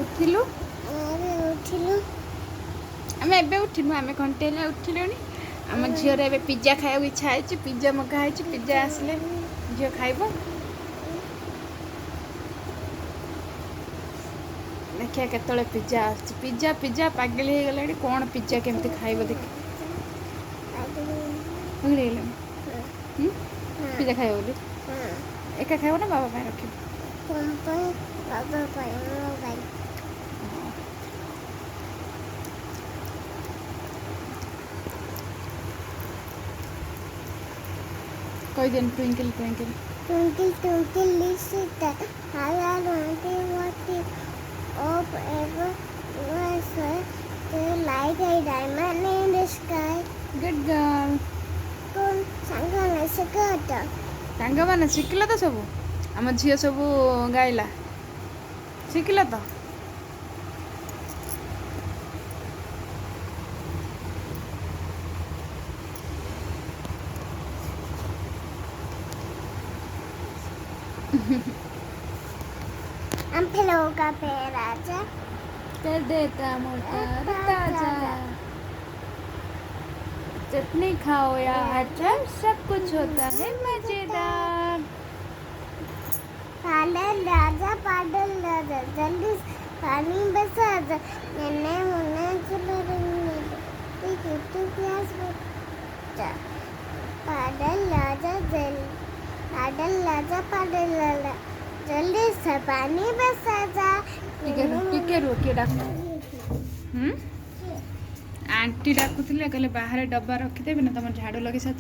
उठिलु उठिलु आम एबे उठिनु आम घंटे है उठिलुनी आम झीर ए पिज्जा खाया इच्छा है पिज्जा मगा है पिज्जा आसले झील खाइब देखिए केतले पिज्जा पिज्जा पिज्जा पागल हो गला कौन पिज्जा केमती खाइब देख पिज्जा खाइब बोली एका खाइब ना बाबा पाई रखिब कही देन twinkle twinkle Twinkle, twinkle, little star, how I wonder what is up ever was the light a diamond in the sky. Good girl Con sangana sagata. सांग मैंने शिखल तो सब आम झील सब गाइला शिखल तो I'm pillow ka peraja. कर देता मोटा ताजा चटनी खाओ या अचार सब कुछ होता है मजेदार पाडल राजा जल्दी पानी बसा जा मैंने मुन्ना चलो रंग तू प्यास बचा पाडल राजा जल्दी से पानी बसा जा टिके रुह किए डाक आंटी डाकुले कहले बाहर डब्बा रखिदेवी ना तुम झाड़ू लगे सार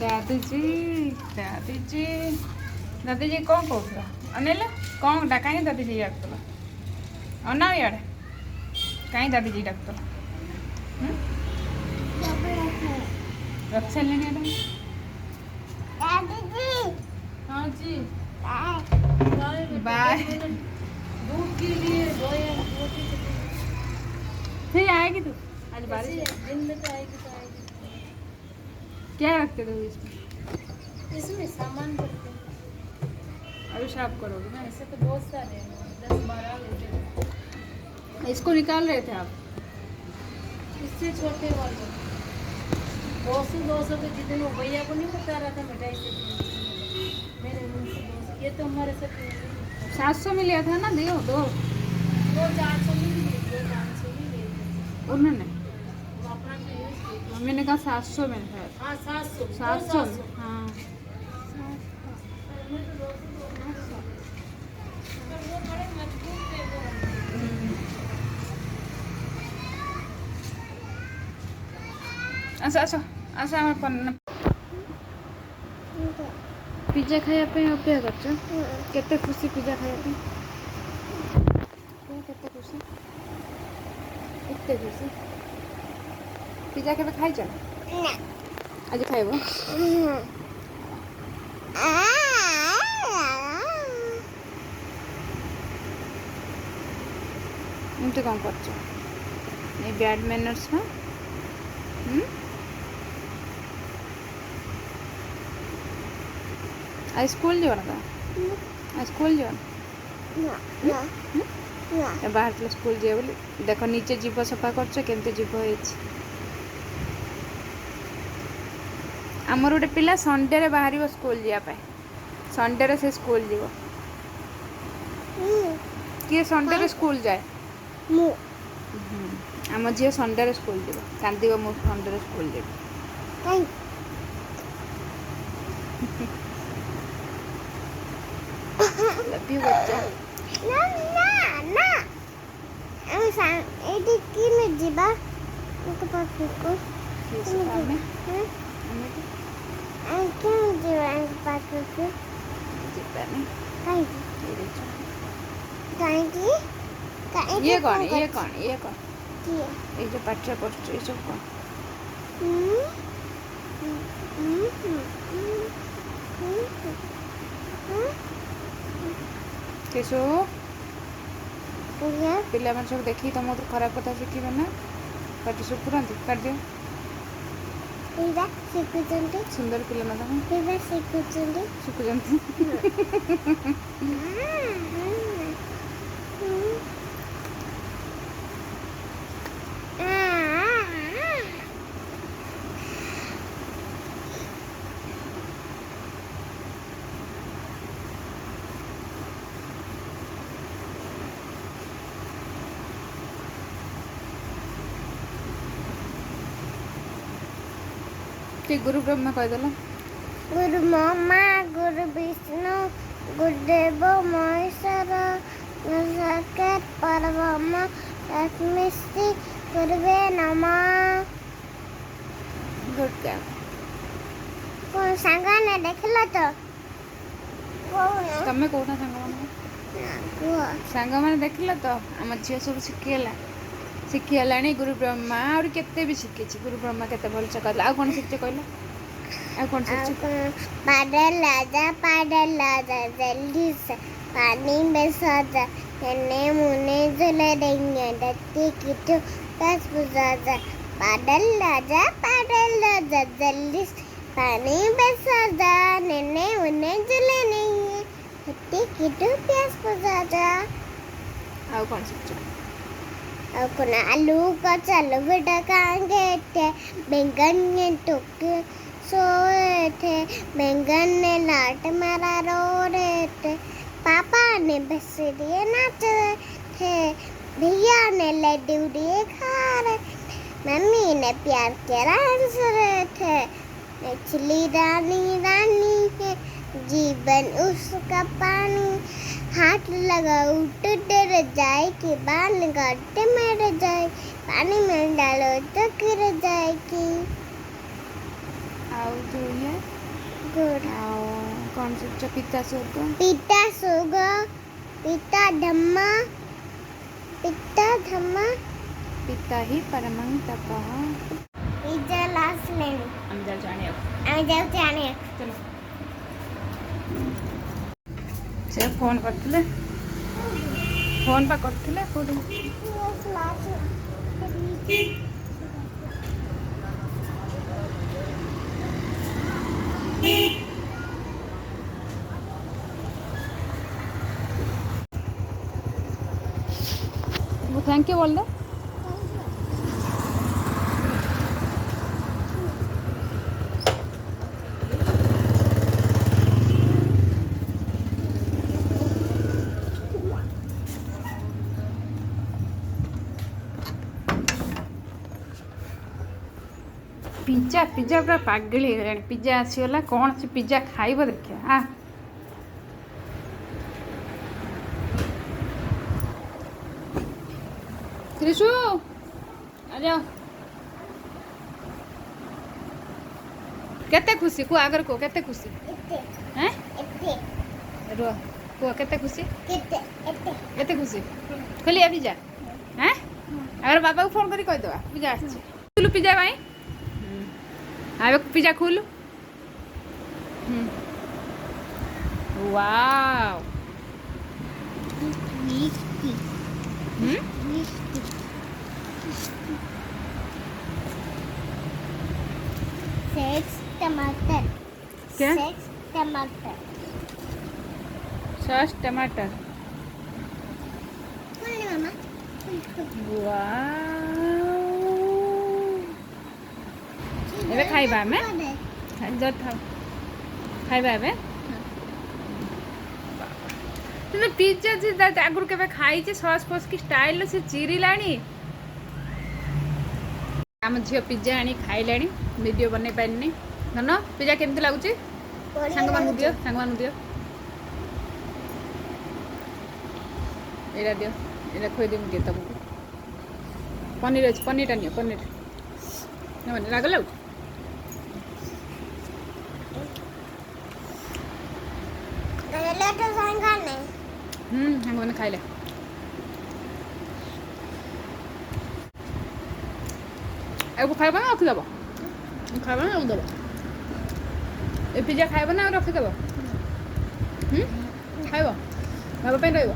दादी जी दादी जी दादी जी कौन कहला अनिल कौन डाका दादी जी डाकुला अना इे कहीं दादी जी डाकुला रख सारे हाँ जी बाय दूध के लिए फिर आएगी तू आज बारिश दिन में तो आएगी क्या रखते थे इसमें इसमें सामान भरते हैं। अभी साफ करोगे ना ऐसे तो बहुत सारे हैं 10-12 लेते इसको निकाल रहे थे आप इससे छोटे वाले 200 के जितने वो भैया को नहीं बता रहा था मिठाई से मेरे मुंह से 200 ये तो हमारे साथ 700 में लिया था ना दियो दो 400 में भी लिए 500 भी लिए उन्होंने वो अपना तो यूज किया मम्मी ने कहा 700 में है हाँ 700 700 हाँ वो बड़े मजबूत थे वो अच्छा अच्छा अच्छा हमारे पिज्जा खायापी अपेक्षा कर केते खुशी पिज्जा खायापी केते खुशी एते खुशी पिज्जा केबे खाई छ आज खाइबो एमती कौन कर बैड मैनर्स में आज स्कूल जो ना आज स्कूल जो बाहर चलो स्कूल जे बोली देख नीचे जीव सफा करते जीव आमर गोटे पिला संडे रे बाहर स्कूल जावाई संडे रे से स्कूल जीव किए संडे रे स्कूल जाए आम झील संडे रे स्कूल जीव कांदी मु संडे रे स्कूल जीव लव यू बच्चा एटी की में जीवा उनके पास को क्यों जीवा उनके पास को जीवा नहीं कहीं ये कौन ये जो पाठ्य पढ़ ये सब कौन केशु पिला सब देखी तुम तो खराब कथा शिखे ना ପାଟି ଶୁଖୁରାନ୍ତି କାଟିଦିଅ। ପିଇବା ଶିଖୁଛନ୍ତି ସୁନ୍ଦର ପିଲା ନା ତମେ। ପିଇବା ଶିଖୁଛନ୍ତି ଶୁଖୁଛନ୍ତି। କି ଗୁରୁ ବ୍ରହ୍ମା କହିଦେଲ। गुरु ब्रह्मा गुरु विष्णु गुरुदेव महेश्वर साक्षात् परब्रह्म तस्मै श्री गुरुवे नमः। Good girl. कौन सांगने देखल तो ତମେ କହୁନା ସାଙ୍ଗମାନେ ଦେଖିଲ ତ ଆମ ଝିଅ ସବୁ ଶିଖିଗଲାଣି ଗୁରୁ ବ୍ରହ୍ମା ଆହୁରି କେତେ ବି ଶିଖିଛି। ଗୁରୁ ବ୍ରହ୍ମା କେତେ ଭଲସେ କହିଲା। ଆଉ କ'ଣ ଶିଖିଛ କହିଲ? ଆଉ କ'ଣ ଶିଖିଛ? पाडल राजा जल्दी से पानी में सजा नन्हे मुन्ने झूले देंगे डरती किटू बस बुझा जा। पाडल राजा जल्दी से पानी में सजा नन्हे मुन्ने झूले देंगे डरती किटू प्यास बुझा जा। ଆଉ କ'ଣ ଶିଖିଛ? ଆଉ କ'ଣ ଆଲୁ କଚାଲୁ बेटा कांगे थे बैंगन ने टोके सोए थे बैंगन ने लाट मारा रो रहे थे पापा ने बसरिए नाच रहे थे भैया ने लड्डू दिए खा रहे मम्मी ने प्यार के हंस रहे थे मछली रानी रानी है जीवन उसका पानी हाथ लगाओ तो डर जाए कि बाल गड्ढे में रह जाए पानी में डालो तो गिर जाएगी। ଆଉ ଯୋଉ ଇଏ गुड ଆଉ କ'ଣ ଶିଖିଛ? ପିତା ସ୍ୱର୍ଗ पिता धम्मा ପିତା ହିଁ ପରମଂ ତପଃ। पिज्जा लास्ट लेनी ଆମେ ଯାଉଛୁ ଆଣିବାକୁ। ଆମେ ଯାଉଛୁ ଆଣିବାକୁ। ଚାଲ। ସେ ଫୋନ୍ କରିଥିଲେ ପା କରିଥିଲେ କୋଉଠି? वो थैंक यू बोल दे। पिज्जा पिज्जा पूरा पागल हो गलानी। पिज्जा आसीगला कौन से पिज्जा खाइब देखिए। हाँ त्रिशु आ जाओ। केते खुशी को आगर को केते खुशी हैं रुआ को केते खुशी केते खुशी खाली अभी जा हैं अगर बाबा को फोन करी कह दवा पिज्जा आछी खुलू पिज्जा भाई आवे पिज्जा खुलू वाओ टमाटर क्या टमाटर सॉस टमाटर मामा ଏବେ ଖାଇବା ଆମେ ଜର ଥାଉ ଖାଇବା ଏବେ କିନ୍ତୁ ପିଜ୍ଜା ଆଗରୁ କେବେ ଖାଇଛି ସସ୍ ଫସ୍ କି ଷ୍ଟାଇଲ ସେ ଚିରିଲାଣି। ଆମ ଝିଅ ପିଜ୍ଜା ଆଣି ଖାଇଲାଣି ଭିଡ଼ିଓ ବନେଇ ପାରିନି। ଧନ ପିଜ୍ଜା କେମିତି ଲାଗୁଛି ସାଙ୍ଗମାନଙ୍କୁ ଦିଅ ଏଇଟା ଦିଅ ଏଇଟା ଖୋଇଦେବି ଦିଅ ତମକୁ। ପନିର ଅଛି ପନିରଟା ନିଅ ପନିର ରାଗ ଲାଗୁଛି। ସାଙ୍ଗମାନେ ଖାଇଲେ ଆଉ ଖାଇବ ନା ରଖିଦେବ ଖାଇବ ନା ରଖିଦେବ ଏ ପିଜ୍ଜା ଖାଇବ ନା ଆଉ ରଖିଦେବ ଖାଇବ ବାବା ପାଇଁ ରହିବ।